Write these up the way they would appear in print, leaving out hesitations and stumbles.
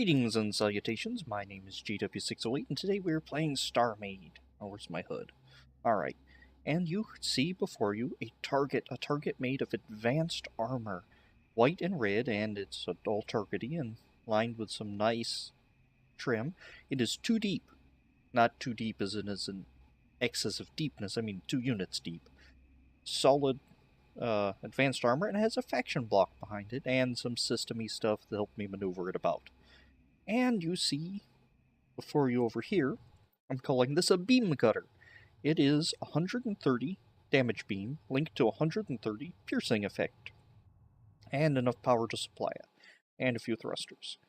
Greetings and salutations, my name is JW608 and today we're playing Starmade. Oh, where's my hood? Alright, and you see before you a target made of advanced armor. White and red, and it's all targety and lined with some nice trim. It is 2 deep. Not too deep as in an excess of deepness, I mean 2 units deep. Solid advanced armor, and it has a faction block behind it and some system-y stuff to help me maneuver it about. And you see, before you over here, I'm calling this a beam cutter. It is 130 damage beam linked to 130 piercing effect. And enough power to supply it. And a few thrusters.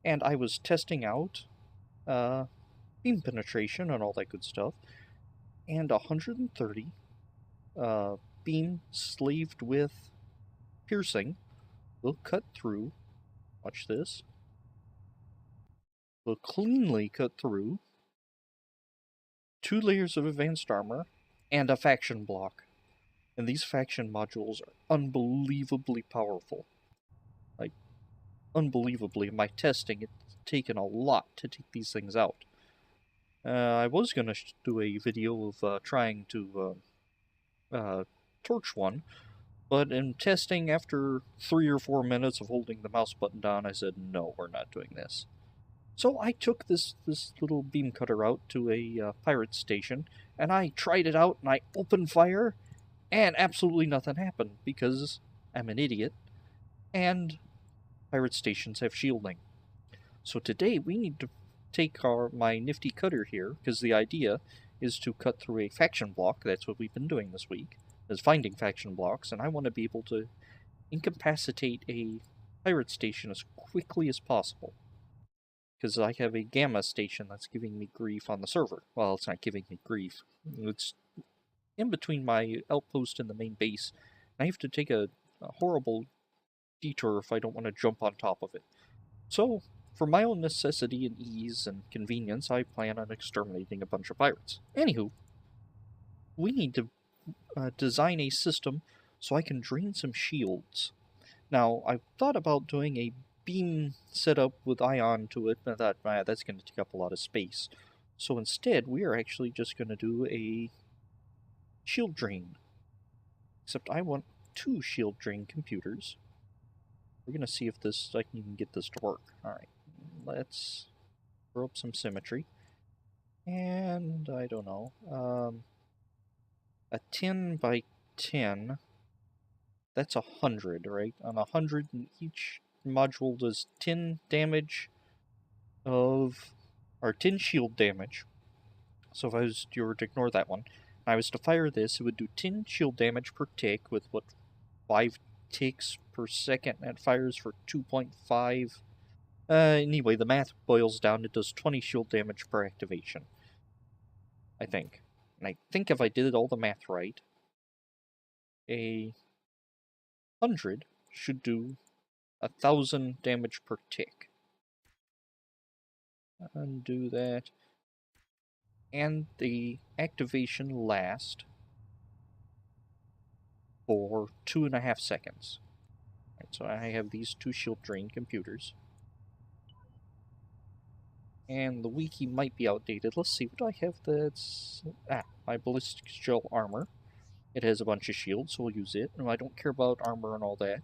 And I was testing out beam penetration and all that good stuff. And 130 beam sleeved with piercing will cut through, watch this, will cleanly cut through 2 layers of advanced armor and a faction block. And these faction modules are unbelievably powerful. Like, unbelievably. In my testing, it's taken a lot to take these things out. I was going to do a video of trying to torch one, but in testing, after 3 or 4 minutes of holding the mouse button down, I said, no, we're not doing this. So I took this little beam cutter out to a pirate station, and I tried it out, and I opened fire, and absolutely nothing happened, because I'm an idiot, and pirate stations have shielding. So today we need to take my nifty cutter here, because the idea is to cut through a faction block. That's what we've been doing this week, is finding faction blocks, and I want to be able to incapacitate a pirate station as quickly as possible. Because I have a gamma station that's giving me grief on the server. Well, it's not giving me grief. It's in between my outpost and the main base. I have to take a horrible detour if I don't want to jump on top of it. So, for my own necessity and ease and convenience, I plan on exterminating a bunch of pirates. Anywho, we need to design a system so I can drain some shields. Now, I've thought about doing a beam setup with ion to it, and I thought, that's going to take up a lot of space. So instead, we are actually just going to do a shield drain. Except I want 2 shield drain computers. We're going to see if I can even get this to work. Alright, let's throw up some symmetry. And, I don't know, a 10 by 10, that's 100, right? On 100 in each module does 10 damage or 10 shield damage. So if you were to ignore that one, and I was to fire this, it would do 10 shield damage per tick with, 5 ticks per second, and it fires for 2.5. Anyway, the math boils down, it does 20 shield damage per activation. I think. And I think if I did all the math right, a 100 should do 1,000 damage per tick. Undo that. And the activation lasts for 2.5 seconds. Right, so I have these 2 shield drain computers. And the wiki might be outdated. Let's see, what do I have that's... my ballistic shell armor. It has a bunch of shields, so we'll use it. No, I don't care about armor and all that.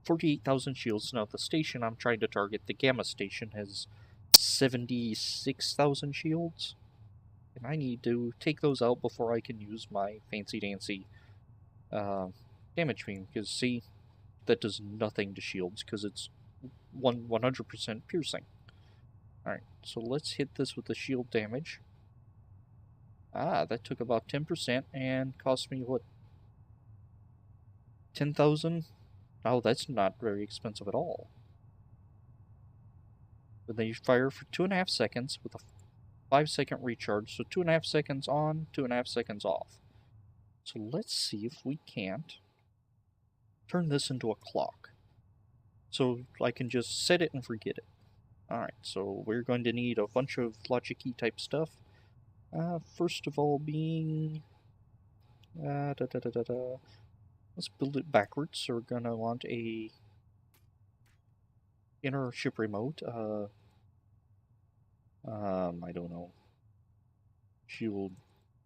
48,000 shields. Now, the station I'm trying to target, the Gamma station, has 76,000 shields. And I need to take those out before I can use my fancy-dancy damage beam. Because, see, that does nothing to shields, because it's 100% piercing. Alright, so let's hit this with the shield damage. That took about 10% and cost me, what, 10,000? Oh, that's not very expensive at all. But then you fire for 2.5 seconds with a 5-second recharge. So 2.5 seconds on, 2.5 seconds off. So let's see if we can't turn this into a clock. So I can just set it and forget it. Alright, so we're going to need a bunch of logic key type stuff. First of all being... Let's build it backwards. So we're going to want a inner ship remote, I don't know. Shield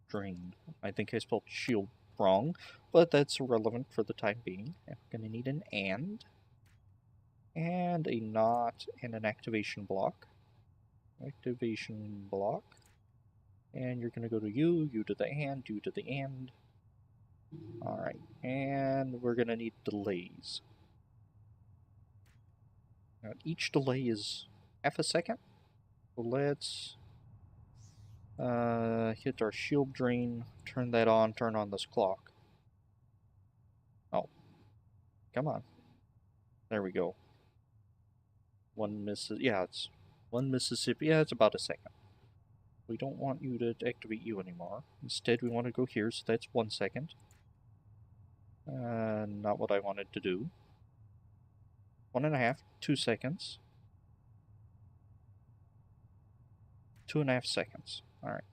drain. I think I spelled shield wrong, but that's irrelevant for the time being. I'm gonna need an and a not, and an activation block. Activation block. And you're gonna go to you to the and, you to the and. Alright, and we're gonna need delays. Now, each delay is half a second. So let's hit our shield drain, turn that on, turn on this clock. Oh, come on. There we go. It's 1 Mississippi. Yeah, it's about a second. We don't want you to activate you anymore. Instead, we want to go here, so that's 1 second. Not what I wanted to do. 1.5, 2 seconds. 2.5 seconds. Alright.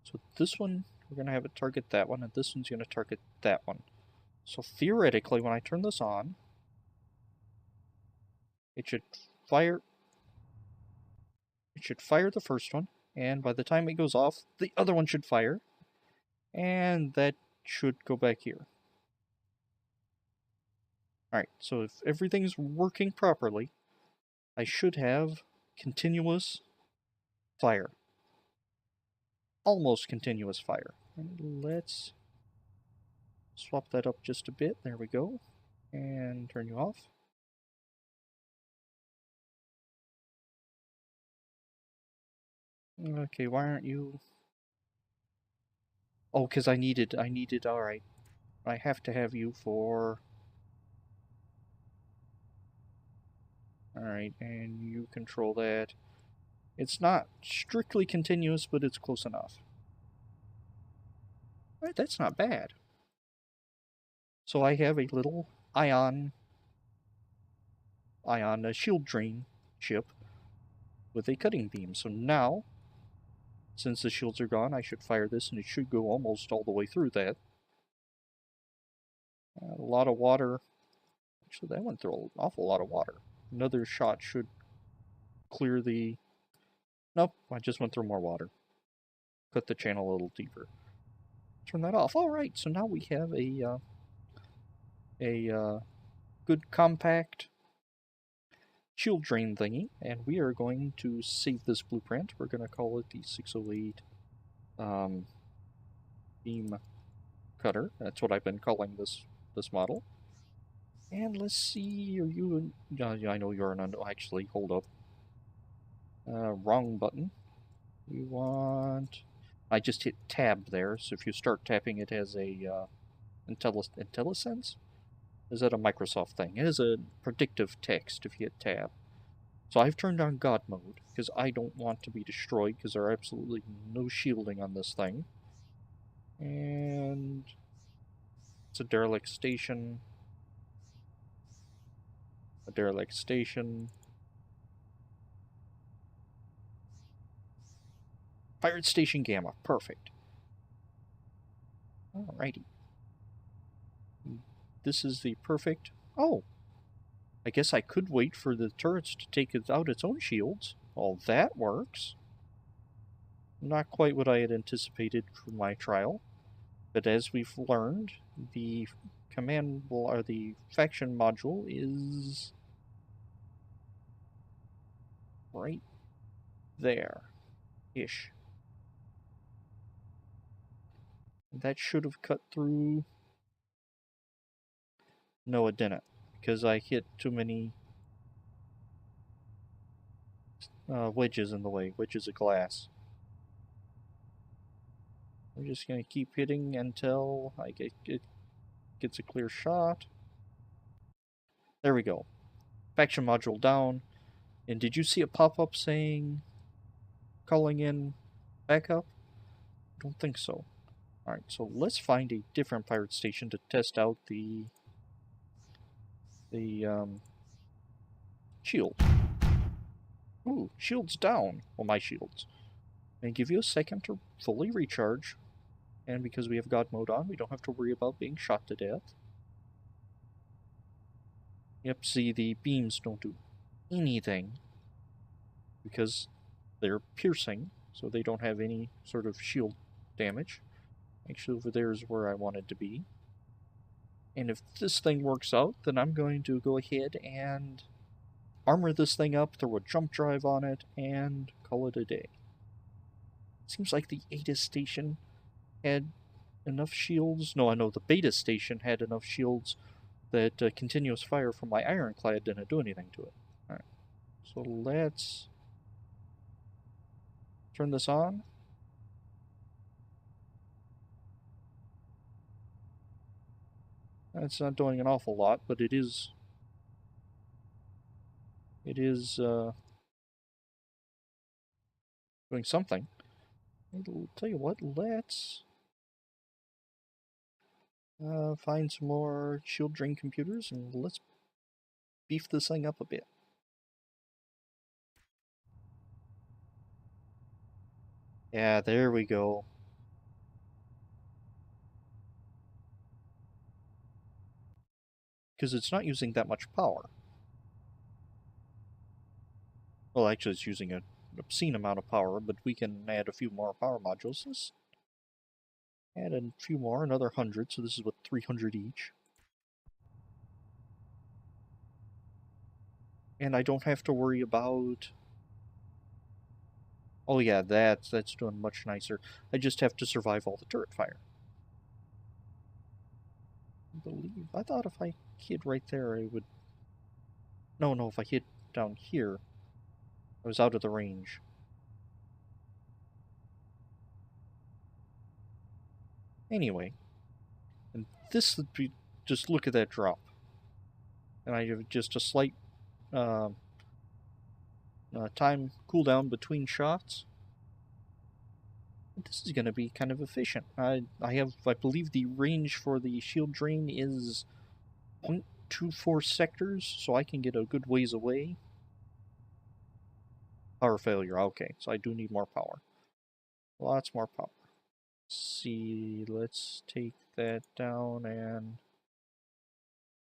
So this one, we're going to have it target that one, and this one's going to target that one. So theoretically, when I turn this on, it should fire the first one, and by the time it goes off, the other one should fire, and that should go back here. Alright, so if everything's working properly, I should have continuous fire. Almost continuous fire. And let's swap that up just a bit. There we go. And turn you off. Okay, why aren't you... Oh, because I needed, alright. I have to have you for... Alright, and you control that. It's not strictly continuous, but it's close enough. Alright, that's not bad. So I have a little ion shield drain ship with a cutting beam. So now, since the shields are gone, I should fire this and it should go almost all the way through that. A lot of water. Actually, that went through an awful lot of water. Another shot should clear the... Nope, I just went through more water. Cut the channel a little deeper. Turn that off. Alright, so now we have a good compact shield drain thingy, and we are going to save this blueprint. We're going to call it the 608 beam cutter. That's what I've been calling this model. And let's see, are you... I know you're an... Actually, hold up. Wrong button. We want... I just hit tab there, so if you start tapping it has a IntelliSense? Is that a Microsoft thing? It is a predictive text if you hit tab. So I've turned on God mode, because I don't want to be destroyed, because there are absolutely no shielding on this thing. And... it's a derelict station. A derelict station. Pirate Station Gamma. Perfect. Alrighty. This is the perfect... Oh! I guess I could wait for the turrets to take out its own shields. Well, that works. Not quite what I had anticipated for my trial. But as we've learned, the the faction module is... right there-ish. That should have cut through... No, it didn't, because I hit too many wedges in the way, wedges of glass. I'm just going to keep hitting until it gets a clear shot. There we go. Faction module down. And did you see a pop-up saying calling in backup? Don't think so. Alright, so let's find a different pirate station to test out the shield. Ooh, shield's down. Well, my shields. And give you a second to fully recharge. And because we have God mode on, we don't have to worry about being shot to death. Yep, see, the beams don't do anything. because they're piercing, so they don't have any sort of shield damage. Actually, over there is where I wanted to be. And if this thing works out, then I'm going to go ahead and armor this thing up, throw a jump drive on it, and call it a day. Seems like the Eta station had enough shields. No, I know the Beta station had enough shields that continuous fire from my ironclad didn't do anything to it. Alright, so let's turn this on. It's not doing an awful lot, but it is doing something. I'll tell you what, let's find some more shield drain computers and let's beef this thing up a bit. Yeah, there we go. Because it's not using that much power. Well, actually it's using an obscene amount of power, but we can add a few more power modules. Let's add a few more, another 100, so this is what, 300 each. And I don't have to worry about... Oh yeah, that's doing much nicer. I just have to survive all the turret fire. I thought if I hit right there, I would... No, if I hit down here, I was out of the range. Anyway, and this would be... Just look at that drop. And I have just a slight time cooldown between shots. This is going to be kind of efficient. I believe the range for the shield drain is 0.24 sectors, so I can get a good ways away. Power failure, okay, so I do need more power. Lots more power. Let's see, let's take that down and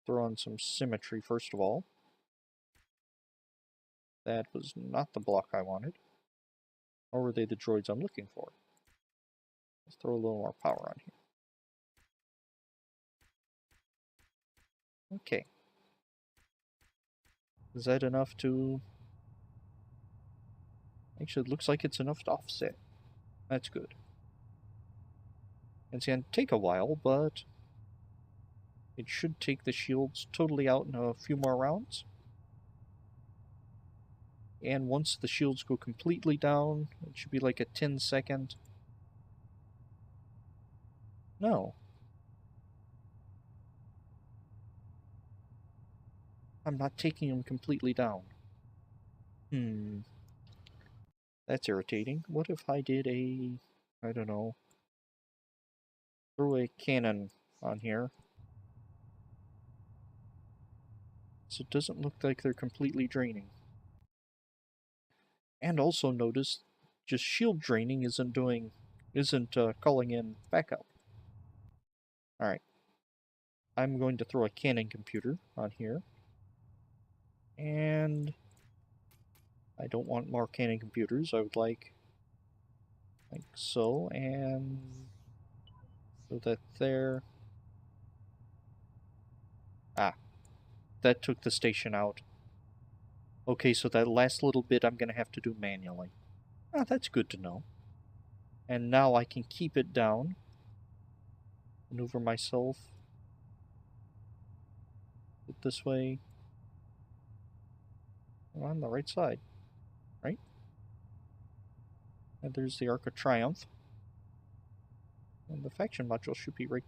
throw on some symmetry first of all. That was not the block I wanted. Or were they the droids I'm looking for? Let's throw a little more power on here. Okay. Is that enough to... Actually, it looks like it's enough to offset. That's good. It's going to take a while, but it should take the shields totally out in a few more rounds. And once the shields go completely down, it should be like a 10-second... No. I'm not taking them completely down. That's irritating. What if I did a... I don't know... Throw a cannon on here. So it doesn't look like they're completely draining. And also notice, just shield draining isn't calling in backup. Alright. I'm going to throw a cannon computer on here. And I don't want more cannon computers. I would like so, and throw that there. Ah, that took the station out. Okay, so that last little bit I'm going to have to do manually. Ah, that's good to know. And now I can keep it down. Maneuver myself. It this way. I'm on the right side, right? And there's the Arc of Triumph. And the faction module should be right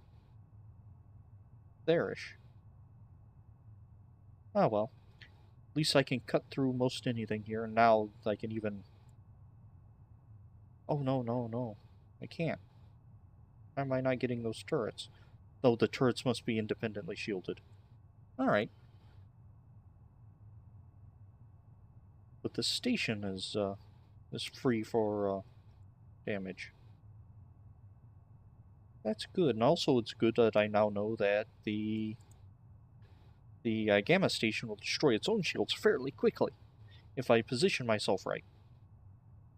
there-ish. Oh well. At least I can cut through most anything here, and now I can even... Oh, no. I can't. Why am I not getting those turrets? Though the turrets must be independently shielded. Alright. But the station is free for damage. That's good, and also it's good that I now know that the Gamma station will destroy its own shields fairly quickly. if I position myself right.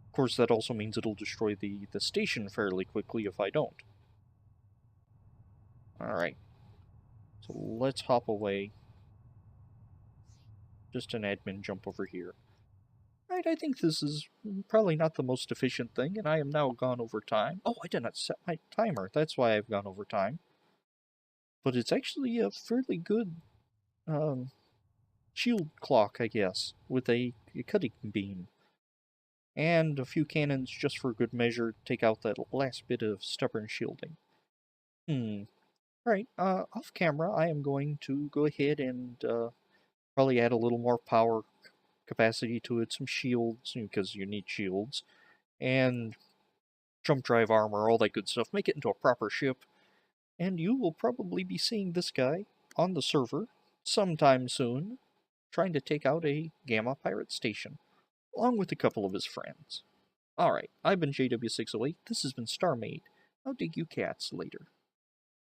Of course, that also means it'll destroy the station fairly quickly if I don't. Alright. So let's hop away. Just an admin jump over here. Right, I think this is probably not the most efficient thing, and I am now gone over time. Oh, I did not set my timer. That's why I've gone over time. But it's actually a fairly good shield clock, I guess, with a cutting beam. And a few cannons just for good measure take out that last bit of stubborn shielding. Alright, off camera, I am going to go ahead and probably add a little more power capacity to it, some shields, because you need shields, and jump drive armor, all that good stuff. Make it into a proper ship, and you will probably be seeing this guy on the server sometime soon, trying to take out a Gamma pirate station, along with a couple of his friends. Alright, I've been JW608, this has been Starmade. I'll dig you cats later.